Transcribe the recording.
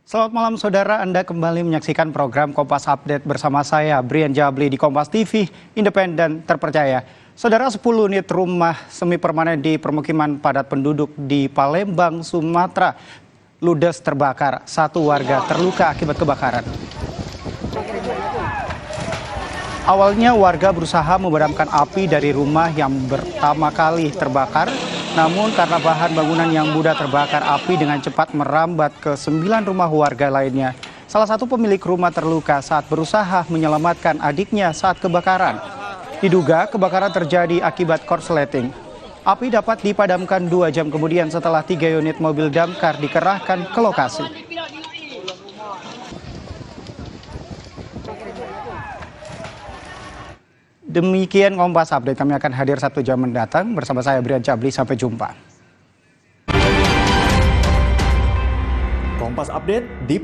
Selamat malam saudara, Anda kembali menyaksikan program Kompas Update bersama saya, Brian Jabli di Kompas TV, independen terpercaya. Saudara, 10 unit rumah semi permanen di permukiman padat penduduk di Palembang, Sumatera, ludes terbakar. Satu warga terluka akibat kebakaran. Awalnya warga berusaha memadamkan api dari rumah yang pertama kali terbakar. Namun karena bahan bangunan yang mudah terbakar, api dengan cepat merambat ke 9 rumah warga lainnya. Salah satu pemilik rumah terluka saat berusaha menyelamatkan adiknya saat kebakaran. Diduga kebakaran terjadi akibat korsleting. Api dapat dipadamkan 2 jam kemudian setelah 3 unit mobil damkar dikerahkan ke lokasi. Demikian Kompas Update, kami akan hadir 1 jam mendatang bersama saya Brian Jabli. Sampai jumpa. Kompas Update di